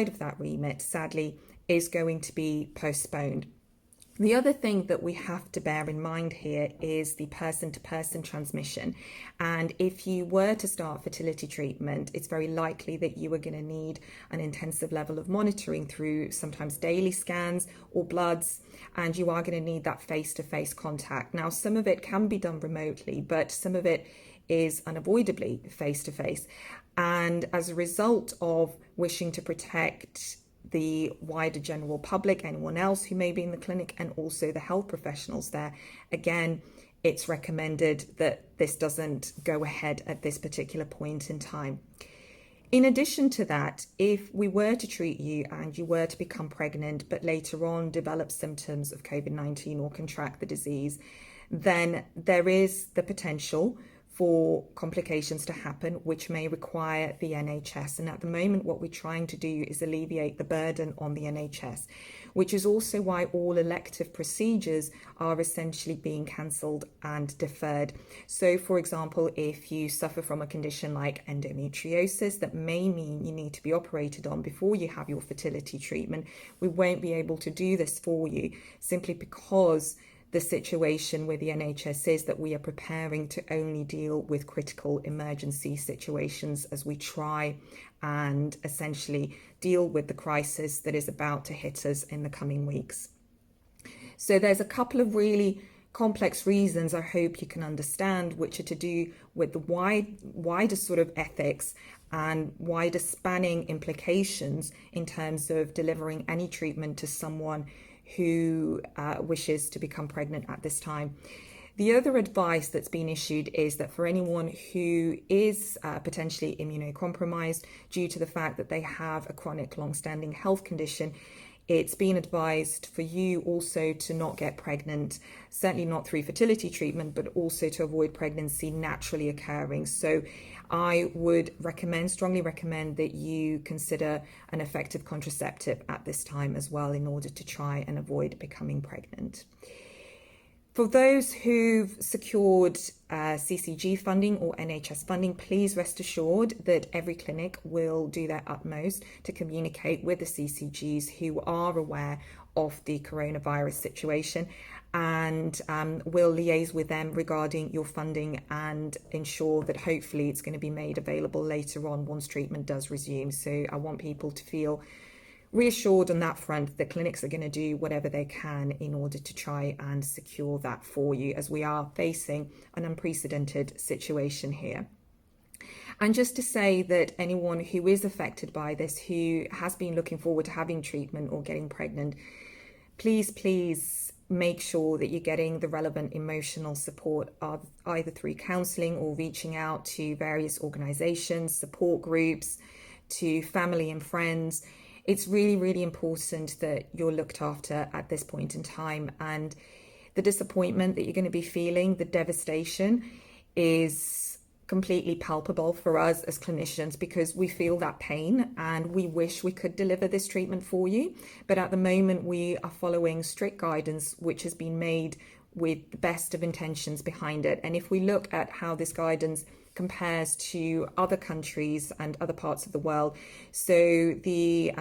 of that remit, sadly, is going to be postponed. The other thing that we have to bear in mind here is the person-to-person transmission. And if you were to start fertility treatment, it's very likely that you are going to need an intensive level of monitoring through sometimes daily scans or bloods, and you are going to need that face-to-face contact. Now, some of it can be done remotely, but some of it is unavoidably face-to-face. And as a result of wishing to protect the wider general public, anyone else who may be in the clinic, and also the health professionals there, again, it's recommended that this doesn't go ahead at this particular point in time. In addition to that, if we were to treat you and you were to become pregnant, but later on develop symptoms of COVID-19 or contract the disease, then there is the potential for complications to happen, which may require the NHS. And at the moment, what we're trying to do is alleviate the burden on the NHS, which is also why all elective procedures are essentially being cancelled and deferred. So, for example, if you suffer from a condition like endometriosis, that may mean you need to be operated on before you have your fertility treatment, we won't be able to do this for you simply because the situation with the NHS is that we are preparing to only deal with critical emergency situations as we try and essentially deal with the crisis that is about to hit us in the coming weeks. So there's a couple of really complex reasons I hope you can understand, which are to do with the wider sort of ethics and wider spanning implications in terms of delivering any treatment to someone who wishes to become pregnant at this time. The other advice that's been issued is that for anyone who is potentially immunocompromised due to the fact that they have a chronic long-standing health condition, it's been advised for you also to not get pregnant, certainly not through fertility treatment, but also to avoid pregnancy naturally occurring. So I would strongly recommend that you consider an effective contraceptive at this time as well in order to try and avoid becoming pregnant. For those who've secured CCG funding or NHS funding, please rest assured that every clinic will do their utmost to communicate with the CCGs who are aware of the coronavirus situation, and will liaise with them regarding your funding and ensure that hopefully it's going to be made available later on once treatment does resume. So I want people to feel reassured on that front that clinics are going to do whatever they can in order to try and secure that for you, as we are facing an unprecedented situation here. And just to say that anyone who is affected by this, who has been looking forward to having treatment or getting pregnant, please make sure that you're getting the relevant emotional support of either through counselling or reaching out to various organisations, support groups, to family and friends. It's really, really important that you're looked after at this point in time. And the disappointment that you're going to be feeling, the devastation, is completely palpable for us as clinicians, because we feel that pain and we wish we could deliver this treatment for you. But at the moment, we are following strict guidance, which has been made with the best of intentions behind it. And if we look at how this guidance compares to other countries and other parts of the world, so the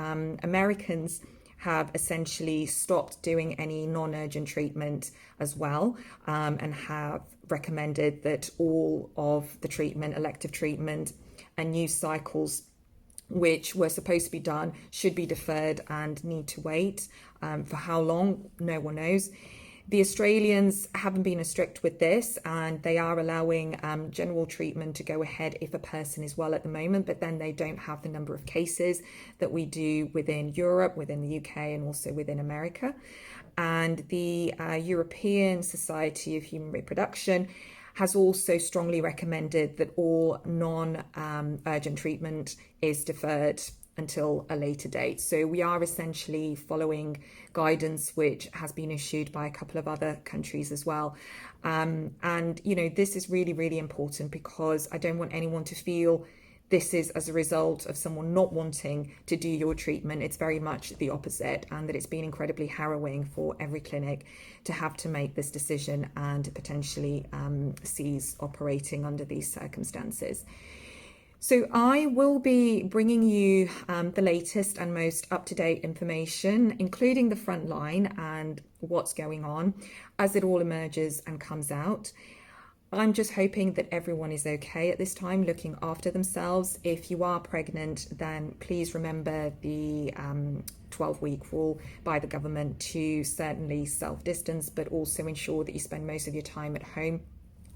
Americans have essentially stopped doing any non-urgent treatment as well, and have recommended that all of the treatment, elective treatment and news cycles which were supposed to be done should be deferred and need to wait. For how long, no one knows. The Australians haven't been as strict with this, and they are allowing general treatment to go ahead if a person is well at the moment, but then they don't have the number of cases that we do within Europe, within the UK, and also within America. And the European Society of Human Reproduction has also strongly recommended that all non-urgent treatment is deferred until a later date. So we are essentially following guidance which has been issued by a couple of other countries as well. And, you know, this is really, really important, because I don't want anyone to feel this is as a result of someone not wanting to do your treatment. It's very much the opposite, and that it's been incredibly harrowing for every clinic to have to make this decision and potentially cease operating under these circumstances. So I will be bringing you the latest and most up-to-date information, including the front line and what's going on as it all emerges and comes out. I'm just hoping that everyone is okay at this time, looking after themselves. If you are pregnant, then please remember the 12-week rule by the government to certainly self-distance, but also ensure that you spend most of your time at home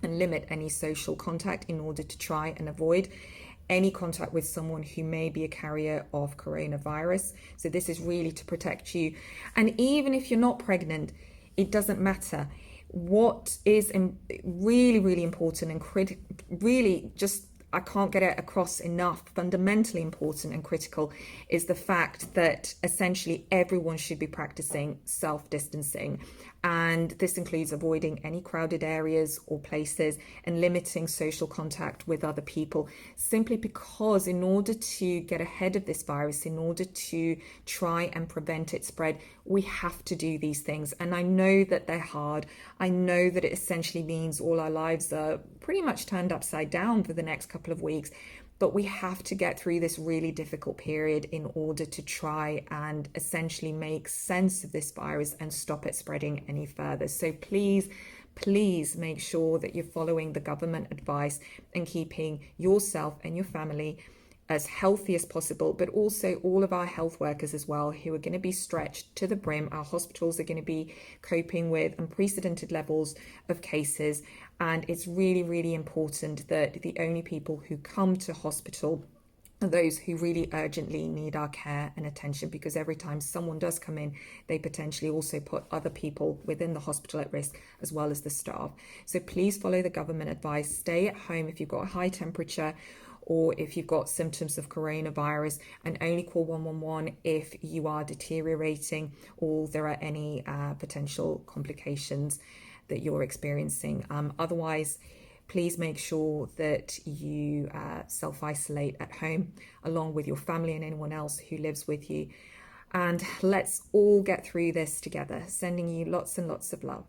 and limit any social contact in order to try and avoid any contact with someone who may be a carrier of coronavirus. So this is really to protect you. And even if you're not pregnant, it doesn't matter. What is really, really important and really just, I can't get it across enough, fundamentally important and critical, is the fact that essentially everyone should be practicing self-distancing. And this includes avoiding any crowded areas or places and limiting social contact with other people, simply because in order to get ahead of this virus, in order to try and prevent its spread, we have to do these things. And I know that they're hard. I know that it essentially means all our lives are pretty much turned upside down for the next couple of weeks. But we have to get through this really difficult period in order to try and essentially make sense of this virus and stop it spreading any further. So please make sure that you're following the government advice and keeping yourself and your family as healthy as possible, but also all of our health workers as well, who are going to be stretched to the brim. Our hospitals are going to be coping with unprecedented levels of cases, and it's really, really important that the only people who come to hospital are those who really urgently need our care and attention, because every time someone does come in, they potentially also put other people within the hospital at risk, as well as the staff. So please follow the government advice. Stay at home if you've got a high temperature or if you've got symptoms of coronavirus, and only call 111 if you are deteriorating or there are any potential complications that you're experiencing. Otherwise, please make sure that you self-isolate at home along with your family and anyone else who lives with you. And let's all get through this together. Sending you lots and lots of love.